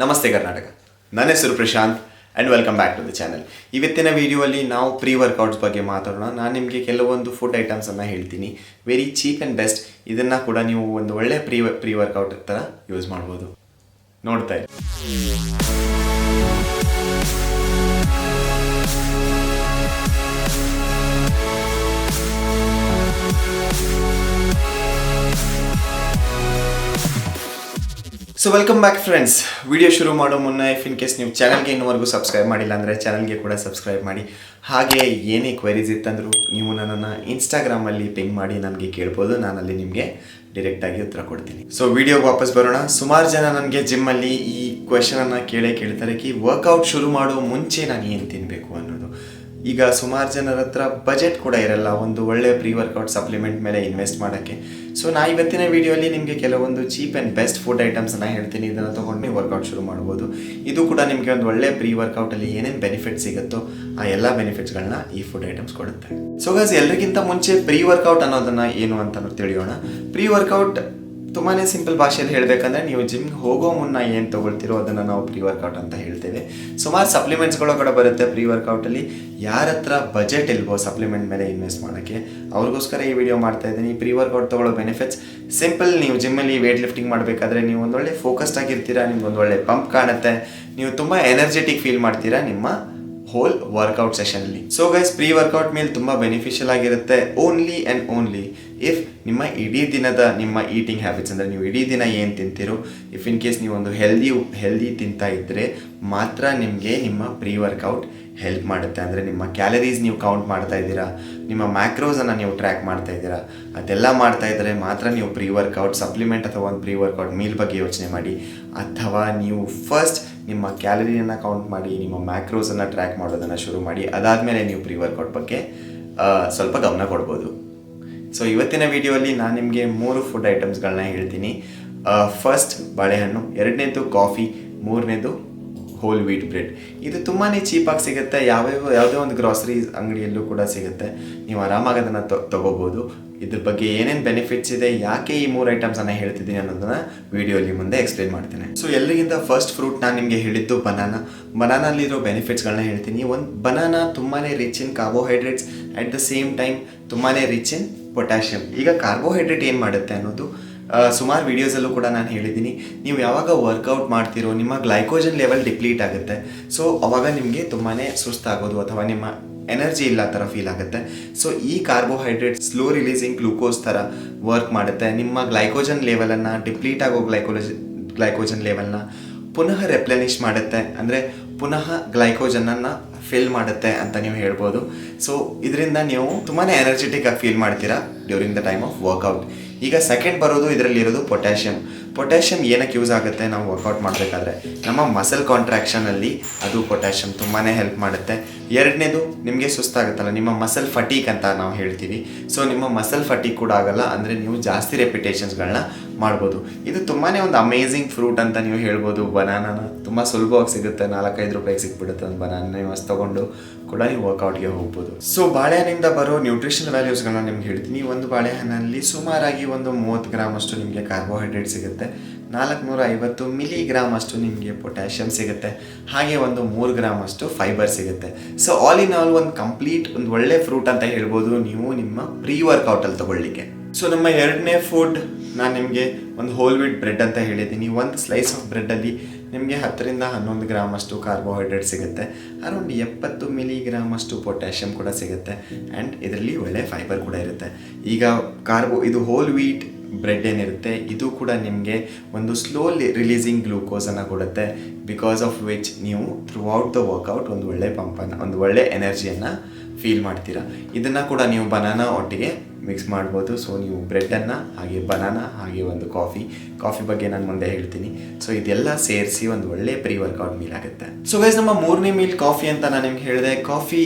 ನಮಸ್ತೆ ಕರ್ನಾಟಕ. ನನ್ನ ಹೆಸರು Prashant and welcome back to the channel. ಇವತ್ತಿನ ವಿಡಿಯೋಲಿ ನಾವು ಪ್ರೀ ವರ್ಕೌಟ್ಸ್ ಬಗ್ಗೆ ಮಾತಾಡೋಣ. ನಾನು ನಿಮಗೆ ಕೆಲವೊಂದು ಫುಡ್ ಐಟಮ್ಸನ್ನು ಹೇಳ್ತೀನಿ, ವೆರಿ ಚೀಪ್ ಆ್ಯಂಡ್ ಬೆಸ್ಟ್. ಇದನ್ನು ಕೂಡ ನೀವು ಒಂದು ಒಳ್ಳೆ ಪ್ರೀ ವರ್ಕೌಟ್ ಥರ ಯೂಸ್ ಮಾಡ್ಬೋದು. ನೋಡ್ತಾ ಇರಿ. So welcome back friends. Video ಶುರು ಮಾಡೋ ಮುನ್ನ ಇನ್ ಕೇಸ್ ನೀವು ಚಾನಲ್ಗೆ ಇನ್ನೂವರೆಗೂ ಸಬ್ಸ್ಕ್ರೈಬ್ ಮಾಡಿಲ್ಲ ಅಂದರೆ ಚಾನಲ್ಗೆ ಕೂಡ ಸಬ್ಸ್ಕ್ರೈಬ್ ಮಾಡಿ. ಹಾಗೆ ಏನೇ ಕ್ವೆರೀಸ್ ಇತ್ತಂದರೂ ನೀವು ನನ್ನನ್ನು ಇನ್ಸ್ಟಾಗ್ರಾಮಲ್ಲಿ ಪಿಂಗ್ ಮಾಡಿ ನನಗೆ ಕೇಳ್ಬೋದು, ನಾನಲ್ಲಿ ನಿಮಗೆ ಡೈರೆಕ್ಟಾಗಿ ಉತ್ತರ ಕೊಡ್ತೀನಿ. ಸೊ ವಿಡಿಯೋಗೆ ವಾಪಸ್ ಬರೋಣ. ಸುಮಾರು ಜನ ನನಗೆ ಜಿಮ್ಮಲ್ಲಿ ಈ ಕ್ವೆಶನನ್ನು ಕೇಳ್ತಾರೆ ವರ್ಕೌಟ್ ಶುರು ಮಾಡೋ ಮುಂಚೆ ನಾನು ಏನು ತಿನ್ನಬೇಕು ಅನ್ನೋದು. ಈಗ ಸುಮಾರು ಜನರ ಹತ್ರ ಬಜೆಟ್ ಕೂಡ ಇರಲ್ಲ ಒಂದು ಒಳ್ಳೆ ಪ್ರೀ ವರ್ಕೌಟ್ ಸಪ್ಲಿಮೆಂಟ್ ಮೇಲೆ ಇನ್ವೆಸ್ಟ್ ಮಾಡೋಕ್ಕೆ. ಸೊ ನಾ ಇವತ್ತಿನ ವಿಡಿಯೋಲಿ ನಿಮಗೆ ಕೆಲವೊಂದು ಚೀಪ್ ಆ್ಯಂಡ್ ಬೆಸ್ಟ್ ಫುಡ್ ಐಟಮ್ಸನ್ನು ಹೇಳ್ತೀನಿ. ಇದನ್ನು ತೊಗೊಂಡು ನೀವು ವರ್ಕೌಟ್ ಶುರು ಮಾಡ್ಬೋದು. ಇದು ಕೂಡ ನಿಮಗೆ ಒಂದು ಒಳ್ಳೆ ಪ್ರೀ ವರ್ಕೌಟಲ್ಲಿ ಏನೇನು ಬೆನಿಫಿಟ್ ಸಿಗುತ್ತೋ ಆ ಎಲ್ಲ ಬೆನಿಫಿಟ್ಸ್ಗಳನ್ನ ಈ ಫುಡ್ ಐಟಮ್ಸ್ ಕೊಡುತ್ತೆ. ಸೊ ಗೈಸ್, ಎಲ್ಲರಿಗಿಂತ ಮುಂಚೆ ಪ್ರೀ ವರ್ಕೌಟ್ ಅನ್ನೋದನ್ನು ಏನು ಅಂತ ತಿಳಿಯೋಣ. ಪ್ರೀ ವರ್ಕೌಟ್ ತುಂಬಾ ಸಿಂಪಲ್ ಭಾಷೆಯಲ್ಲಿ ಹೇಳಬೇಕಂದ್ರೆ, ನೀವು ಜಿಮ್ಗೆ ಹೋಗೋ ಮುನ್ನ ಏನು ತೊಗೊಳ್ತಿರೋ ಅದನ್ನು ನಾವು ಪ್ರೀ ವರ್ಕೌಟ್ ಅಂತ ಹೇಳ್ತೇವೆ. ಸುಮಾರು ಸಪ್ಲಿಮೆಂಟ್ಸ್ಗಳು ಕೂಡ ಬರುತ್ತೆ ಪ್ರೀ ವರ್ಕೌಟಲ್ಲಿ. ಯಾರ ಹತ್ರ ಬಜೆಟ್ ಇಲ್ವೋ ಸಪ್ಲಿಮೆಂಟ್ ಮೇಲೆ ಇನ್ವೆಸ್ಟ್ ಮಾಡೋಕ್ಕೆ, ಅವ್ರಿಗೋಸ್ಕರ ಈ ವಿಡಿಯೋ ಮಾಡ್ತಾ ಇದ್ದೀನಿ. ಪ್ರೀ ವರ್ಕೌಟ್ ತೊಗೊಳ್ಳೋ ಬೆನಿಫಿಟ್ಸ್ ಸಿಂಪಲ್. ನೀವು ಜಿಮ್ಮಲ್ಲಿ ವೇಟ್ ಲಿಫ್ಟಿಂಗ್ ಮಾಡಬೇಕಾದ್ರೆ ನೀವು ಒಂದೊಳ್ಳೆ ಫೋಕಸ್ಡ್ ಆಗಿರ್ತೀರಾ, ನಿಮ್ಗೆ ಒಂದೊಳ್ಳೆ ಪಂಪ್ ಕಾಣುತ್ತೆ, ನೀವು ತುಂಬ ಎನರ್ಜೆಟಿಕ್ ಫೀಲ್ ಮಾಡ್ತೀರಾ ನಿಮ್ಮ ಹೋಲ್ ವರ್ಕೌಟ್ ಸೆಷನಲ್ಲಿ. ಸೊ ಗೈಸ್, ಪ್ರೀ ವರ್ಕೌಟ್ ಮೇಲೆ ತುಂಬ ಬೆನಿಫಿಷಿಯಲ್ ಆಗಿರುತ್ತೆ ಓನ್ಲಿ ಆ್ಯಂಡ್ ಓನ್ಲಿ ಇಫ್ ನಿಮ್ಮ ಇಡೀ ದಿನದ ನಿಮ್ಮ ಈಟಿಂಗ್ ಹ್ಯಾಬಿಟ್ಸ್, ಅಂದರೆ ನೀವು ಇಡೀ ದಿನ ಏನು ತಿಂತೀರೋ, ಇಫ್ ಇನ್ ಕೇಸ್ ನೀವು ಒಂದು ಹೆಲ್ದಿ ತಿಂತಾ ಇದ್ದರೆ ಮಾತ್ರ ನಿಮಗೆ ನಿಮ್ಮ ಪ್ರೀ ವರ್ಕೌಟ್ ಹೆಲ್ಪ್ ಮಾಡುತ್ತೆ. ಅಂದರೆ ನಿಮ್ಮ ಕ್ಯಾಲರೀಸ್ ನೀವು ಕೌಂಟ್ ಮಾಡ್ತಾ ಇದ್ದೀರಾ, ನಿಮ್ಮ ಮ್ಯಾಕ್ರೋಸನ್ನು ನೀವು ಟ್ರ್ಯಾಕ್ ಮಾಡ್ತಾ ಇದ್ದೀರಾ, ಅದೆಲ್ಲ ಮಾಡ್ತಾ ಇದ್ದರೆ ಮಾತ್ರ ನೀವು ಪ್ರೀ ವರ್ಕೌಟ್ ಸಪ್ಲಿಮೆಂಟ್ ಅಥವಾ ಒಂದು ಪ್ರೀ ವರ್ಕೌಟ್ ಮೀಲ್ ಬಗ್ಗೆ ಯೋಚನೆ ಮಾಡಿ. ಅಥವಾ ನೀವು ಫಸ್ಟ್ ನಿಮ್ಮ ಕ್ಯಾಲರಿಯನ್ನು ಕೌಂಟ್ ಮಾಡಿ, ನಿಮ್ಮ ಮ್ಯಾಕ್ರೋಸನ್ನು ಟ್ರ್ಯಾಕ್ ಮಾಡೋದನ್ನು ಶುರು ಮಾಡಿ. ಅದಾದಮೇಲೆ ನೀವು ಪ್ರೀ ವರ್ಕೌಟ್ ಬಗ್ಗೆ ಸ್ವಲ್ಪ ಗಮನ ಕೊಡ್ಬೋದು. ಸೊ ಇವತ್ತಿನ ವಿಡಿಯೋಲಿ ನಾನು ನಿಮಗೆ 3 ಫುಡ್ ಐಟಮ್ಸ್ಗಳನ್ನ ಹೇಳ್ತೀನಿ. ಫಸ್ಟ್ ಬಾಳೆಹಣ್ಣು, ಎರಡನೇದು ಕಾಫಿ, ಮೂರನೇದು ಹೋಲ್ ವೀಟ್ ಬ್ರೆಡ್. ಇದು ತುಂಬಾ ಚೀಪಾಗಿ ಸಿಗುತ್ತೆ, ಯಾವುದೇ ಒಂದು ಗ್ರಾಸರಿ ಅಂಗಡಿಯಲ್ಲೂ ಕೂಡ ಸಿಗುತ್ತೆ. ನೀವು ಆರಾಮಾಗಿ ಅದನ್ನು ತೊಗೋಬೋದು. ಇದ್ರ ಬಗ್ಗೆ ಏನೇನು ಬೆನಿಫಿಟ್ಸ್ ಇದೆ, ಯಾಕೆ ಈ 3 ಐಟಮ್ಸನ್ನು ಹೇಳ್ತಿದ್ದೀನಿ ಅನ್ನೋದನ್ನು ವಿಡಿಯೋಲಿ ಮುಂದೆ ಎಕ್ಸ್ಪ್ಲೇನ್ ಮಾಡ್ತೇನೆ. ಸೊ ಎಲ್ಲರಿಗಿಂತ ಫಸ್ಟ್ ಫ್ರೂಟ್ ನಾನು ನಿಮಗೆ ಹೇಳಿದ್ದು ಬನಾನಲ್ಲಿರೋ ಬೆನಿಫಿಟ್ಸ್ಗಳನ್ನ ಹೇಳ್ತೀನಿ. ಒಂದು ಬನಾನಾ ತುಂಬಾ rich in carbohydrates, at the same time ತುಂಬಾ ರಿಚ್ ಇನ್ ಪೊಟ್ಯಾಷಿಯಮ್. ಈಗ ಕಾರ್ಬೋಹೈಡ್ರೇಟ್ ಏನು ಮಾಡುತ್ತೆ ಅನ್ನೋದು ಸುಮಾರು ವೀಡಿಯೋಸಲ್ಲೂ ಕೂಡ ನಾನು ಹೇಳಿದ್ದೀನಿ. ನೀವು ಯಾವಾಗ ವರ್ಕೌಟ್ ಮಾಡ್ತೀರೋ ನಿಮ್ಮ ಗ್ಲೈಕೋಜನ್ ಲೆವೆಲ್ ಡಿಪ್ಲೀಟ್ ಆಗುತ್ತೆ. ಸೊ ಅವಾಗ ನಿಮಗೆ ತುಂಬಾ ಸುಸ್ತಾಗೋದು ಅಥವಾ ನಿಮ್ಮ ಎನರ್ಜಿ ಇಲ್ಲ ಥರ ಫೀಲ್ ಆಗುತ್ತೆ. ಸೊ ಈ ಕಾರ್ಬೋಹೈಡ್ರೇಟ್ ಸ್ಲೋ ರಿಲೀಸಿಂಗ್ ಗ್ಲೂಕೋಸ್ ಥರ ವರ್ಕ್ ಮಾಡುತ್ತೆ. ನಿಮ್ಮ ಗ್ಲೈಕೋಜನ್ ಲೆವೆಲನ್ನು ಡಿಪ್ಲೀಟ್ ಆಗೋ ಗ್ಲೈಕೋಜನ್ ಲೆವೆಲ್ನ ಪುನಃ ರೆಪ್ಲೆನಿಶ್ ಮಾಡುತ್ತೆ, ಅಂದರೆ ಪುನಃ ಗ್ಲೈಕೋಜನನ್ನು ಫಿಲ್ ಮಾಡುತ್ತೆ ಅಂತ ನೀವು ಹೇಳ್ಬೋದು. ಸೊ ಇದರಿಂದ ನೀವು ತುಂಬಾ ಎನರ್ಜೆಟಿಕ್ ಆಗಿ ಫೀಲ್ ಮಾಡ್ತೀರಾ during the time of workout. ಈಗ ಸೆಕೆಂಡ್ ಬರೋದು, ಇದರಲ್ಲಿರೋದು ಪೊಟ್ಯಾಷಿಯಮ್ ಏನಕ್ಕೆ ಯೂಸ್ ಆಗುತ್ತೆ ನಾವು ವರ್ಕೌಟ್ ಮಾಡಬೇಕಾದ್ರೆ, ನಮ್ಮ ಮಸಲ್ ಕಾಂಟ್ರಾಕ್ಷನಲ್ಲಿ ಅದು ಪೊಟ್ಯಾಷಿಯಮ್ ತುಂಬಾ ಹೆಲ್ಪ್ ಮಾಡುತ್ತೆ. ಎರಡನೇದು, ನಿಮಗೆ ಸುಸ್ತಾಗುತ್ತಲ್ಲ, ನಿಮ್ಮ ಮಸಲ್ ಫಟೀಕ್ ಅಂತ ನಾವು ಹೇಳ್ತೀವಿ. ಸೊ ನಿಮ್ಮ ಮಸಲ್ ಫಟೀಕ್ ಕೂಡ ಆಗಲ್ಲ, ಅಂದರೆ ನೀವು ಜಾಸ್ತಿ ರೆಪಿಟೇಷನ್ಸ್ಗಳನ್ನ ಮಾಡ್ಬೋದು. ಇದು ತುಂಬಾ ಒಂದು ಅಮೇಝಿಂಗ್ ಫ್ರೂಟ್ ಅಂತ ನೀವು ಹೇಳ್ಬೋದು. ಬನಾನಾನ ತುಂಬ ಸುಲಭವಾಗಿ ಸಿಗುತ್ತೆ, 4-5 ರೂಪಾಯಿಗೆ ಸಿಕ್ಬಿಡುತ್ತೆ ಒಂದು ಬನಾನ. ನೀವು ಅಷ್ಟು ತೊಗೊಂಡು ಕೂಡ ನೀವು ವರ್ಕೌಟ್ಗೆ ಹೋಗ್ಬೋದು. ಸೊ ಬಾಳೆಹಣ್ಣಿಂದ ಬರೋ ನ್ಯೂಟ್ರಿಷನ್ ವ್ಯಾಲ್ಯೂಸ್ಗಳನ್ನ ನಿಮ್ಗೆ ಹೇಳ್ತೀನಿ. ಒಂದು ಬಾಳೆಹಣ್ಣಲ್ಲಿ ಸುಮಾರಾಗಿ ಒಂದು 30 ಗ್ರಾಮ್ ಅಷ್ಟು ನಿಮಗೆ ಕಾರ್ಬೋಹೈಡ್ರೇಟ್ ಸಿಗುತ್ತೆ, 450 ಮಿಲಿಗ್ರಾಮ್ ಅಷ್ಟು ನಿಮಗೆ ಪೊಟ್ಯಾಷಿಯಮ್ ಸಿಗುತ್ತೆ, ಹಾಗೆ ಒಂದು 3 ಗ್ರಾಮ್ ಅಷ್ಟು ಫೈಬರ್ ಸಿಗುತ್ತೆ. ಸೊ ಆಲ್ ಇನ್ ಆಲ್ ಒಂದು ಕಂಪ್ಲೀಟ್ ಒಂದು ಒಳ್ಳೆ ಫ್ರೂಟ್ ಅಂತ ಹೇಳ್ಬೋದು ನೀವು ನಿಮ್ಮ ಪ್ರೀ ವರ್ಕೌಟಲ್ಲಿ ತೊಗೊಳ್ಳಿಕ್ಕೆ. ಸೊ ನಮ್ಮ ಎರಡನೇ ಫುಡ್ ನಾನು ನಿಮಗೆ ಒಂದು ಹೋಲ್ ವೀಟ್ ಬ್ರೆಡ್ ಅಂತ ಹೇಳಿದ್ದೀನಿ. ಒಂದು ಸ್ಲೈಸ್ ಆಫ್ ಬ್ರೆಡ್ಡಲ್ಲಿ ನಿಮಗೆ 10-11 ಗ್ರಾಮ್ ಅಷ್ಟು ಕಾರ್ಬೋಹೈಡ್ರೇಟ್ ಸಿಗುತ್ತೆ, ಅರೌಂಡ್ 70 ಮಿಲಿಗ್ರಾಮ್ ಅಷ್ಟು ಪೊಟ್ಯಾಷಿಯಮ್ ಕೂಡ ಸಿಗುತ್ತೆ, ಆ್ಯಂಡ್ ಇದರಲ್ಲಿ ಒಳ್ಳೆ ಫೈಬರ್ ಕೂಡ ಇರುತ್ತೆ. ಈಗ ಇದು ಹೋಲ್ ವೀಟ್ ಬ್ರೆಡ್ ಏನಿರುತ್ತೆ ಇದು ಕೂಡ ನಿಮಗೆ ಒಂದು ಸ್ಲೋ ರಿಲೀಸಿಂಗ್ ಗ್ಲೂಕೋಸನ್ನು ಕೊಡುತ್ತೆ, ಬಿಕಾಸ್ ಆಫ್ ವಿಚ್ ನೀವು ಥ್ರೂ ಔಟ್ ದ ವರ್ಕೌಟ್ ಒಂದು ಒಳ್ಳೆ ಪಂಪನ್ನು, ಒಂದು ಒಳ್ಳೆ ಎನರ್ಜಿಯನ್ನು ಫೀಲ್ ಮಾಡ್ತೀರಾ. ಇದನ್ನು ಕೂಡ ನೀವು ಬನಾನಾ ಒಟ್ಟಿಗೆ ಮಿಕ್ಸ್ ಮಾಡ್ಬೋದು. ಸೊ ನೀವು ಬ್ರೆಡ್ಡನ್ನು ಹಾಗೆ ಬನಾನಾ ಹಾಗೆ ಒಂದು ಕಾಫಿ ಬಗ್ಗೆ ನಾನು ಮುಂದೆ ಹೇಳ್ತೀನಿ. ಸೊ ಇದೆಲ್ಲ ಸೇರಿಸಿ ಒಂದು ಒಳ್ಳೆ ಪ್ರೀ ವರ್ಕೌಟ್ ಮೀಲ್ ಆಗುತ್ತೆ. ಸೊ ಗೈಸ್, ನಮ್ಮ 3ನೇ ಮೀಲ್ ಕಾಫಿ ಅಂತ ನಾನು ನಿಮ್ಗೆ ಹೇಳಿದೆ. ಕಾಫಿ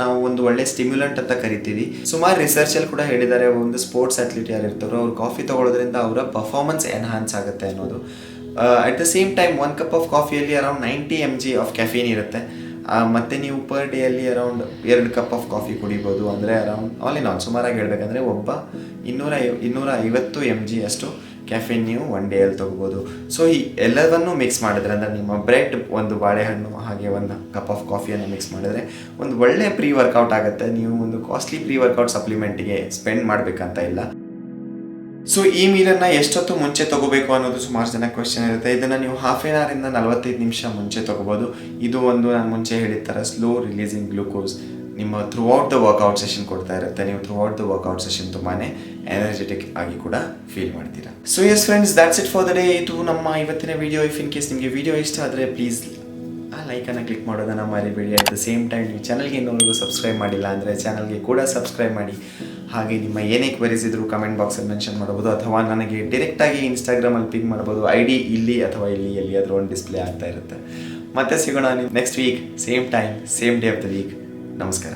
ನಾವು ಒಂದು ಒಳ್ಳೆ ಸ್ಟಿಮ್ಯುಲೆಂಟ್ ಅಂತ ಕರಿತೀವಿ. ಸುಮಾರು ರಿಸರ್ಚಲ್ಲಿ ಕೂಡ ಹೇಳಿದ್ದಾರೆ, ಒಂದು ಸ್ಪೋರ್ಟ್ಸ್ ಅಥ್ಲೀಟ್ ಯಾರು ಇರ್ತಾರೋ ಅವ್ರು ಕಾಫಿ ತೊಗೊಳೋದ್ರಿಂದ ಅವರ ಪರ್ಫಾರ್ಮೆನ್ಸ್ ಎನ್ಹಾನ್ಸ್ ಆಗುತ್ತೆ ಅನ್ನೋದು. At the same time 1 cup of ಕಾಫಿಯಲ್ಲಿ ಅರೌಂಡ್ 90 mg ಆಫ್ ಕೆಫೀನ್ ಇರುತ್ತೆ. ಮತ್ತು ನೀವು ಪರ್ ಡೇಯಲ್ಲಿ ಅರೌಂಡ್ 2 ಕಪ್ ಆಫ್ ಕಾಫಿ ಕುಡಿಬೋದು. ಅಂದರೆ ಅರೌಂಡ್ ಆಲ್ ಇನ್ ಆಲ್ ಸುಮಾರಾಗಿ ಹೇಳಬೇಕಂದ್ರೆ ಒಬ್ಬ 250 mg ಅಷ್ಟು ಕ್ಯಾಫಿನ್ ನೀವು 1 ಡೇಯಲ್ಲಿ ತೊಗೋಬೋದು. ಸೊ ಈ ಎಲ್ಲವನ್ನೂ ಮಿಕ್ಸ್ ಮಾಡಿದ್ರೆ ಅಂದರೆ ನಿಮ್ಮ ಬ್ರೆಡ್, ಒಂದು ಬಾಳೆಹಣ್ಣು, ಹಾಗೆ ಒಂದು ಕಪ್ ಆಫ್ ಕಾಫಿಯನ್ನು ಮಿಕ್ಸ್ ಮಾಡಿದ್ರೆ ಒಂದು ಒಳ್ಳೆ ಪ್ರೀ ವರ್ಕೌಟ್ ಆಗುತ್ತೆ. ನೀವು ಒಂದು ಕಾಸ್ಟ್ಲಿ ಪ್ರೀ ವರ್ಕೌಟ್ ಸಪ್ಲಿಮೆಂಟಿಗೆ ಸ್ಪೆಂಡ್ ಮಾಡಬೇಕಂತ ಇಲ್ಲ. ಸೊ ಈ ಮೀಲನ್ನು ಎಷ್ಟೊತ್ತು ಮುಂಚೆ ತೊಗೋಬೇಕು ಅನ್ನೋದು ಸುಮಾರು ಜನ ಕ್ವೆಶ್ಚನ್ ಇರುತ್ತೆ. ಇದನ್ನು ನೀವು ಹಾಫ್ ಆನ್ ಅವರಿಂದ 45 ನಿಮಿಷ ಮುಂಚೆ ತೊಗೋಬೋದು. ಇದು ಒಂದು ನಾನು ಮುಂಚೆ ಹೇಳಿದ ಥರ ಸ್ಲೋ ರಿಲೀಸಿಂಗ್ ಗ್ಲೂಕೋಸ್ ನಿಮ್ಮ throughout the workout session ಕೊಡ್ತಾ ಇರುತ್ತೆ. ನೀವು throughout the workout session ತುಂಬಾ ಎನರ್ಜೆಟಿಕ್ ಆಗಿ ಕೂಡ ಫೀಲ್ ಮಾಡ್ತೀರಾ. So yes friends, that's it for the day. ಇದು ನಮ್ಮ ಇವತ್ತಿನ ವಿಡಿಯೋ. ಇಫ್ ಇನ್ ಕೇಸ್ ನಿಮಗೆ ವಿಡಿಯೋ ಇಷ್ಟ ಆದರೆ ಪ್ಲೀಸ್ ಆ ಲೈಕನ್ನು ಕ್ಲಿಕ್ ಮಾಡೋದನ್ನು ಮರಿಬೇಡಿ. ಅಟ್ ದ ಸೇಮ್ ಟೈಮ್ ನೀವು ಚಾನಲ್ಗೆ ಇನ್ನೊಂದು ಸಬ್ಸ್ಕ್ರೈಬ್ ಮಾಡಿಲ್ಲ ಅಂದರೆ ಚಾನಲ್ಗೆ ಕೂಡ ಸಬ್ಸ್ಕ್ರೈಬ್ ಮಾಡಿ. ಹಾಗೆ ನಿಮ್ಮ ಏನೇ ಕ್ವೆರೀಸ್ ಇದ್ದರೂ ಕಮೆಂಟ್ ಬಾಕ್ಸಲ್ಲಿ ಮೆನ್ಷನ್ ಮಾಡ್ಬೋದು, ಅಥವಾ ನನಗೆ ಡೈರೆಕ್ಟಾಗಿ ಇನ್ಸ್ಟಾಗ್ರಾಮಲ್ಲಿ ಪಿಂಗ್ ಮಾಡ್ಬೋದು. ID ಇಲ್ಲಿ ಅಥವಾ ಇಲ್ಲಿ ಎಲ್ಲಿಯಾದರೂ ಒಂದು ಡಿಸ್ಪ್ಲೇ ಆಗ್ತಾ ಇರುತ್ತೆ. ಮತ್ತೆ ಸಿಗೋಣ next week, same time, same day of the week. ನಮಸ್ಕಾರ.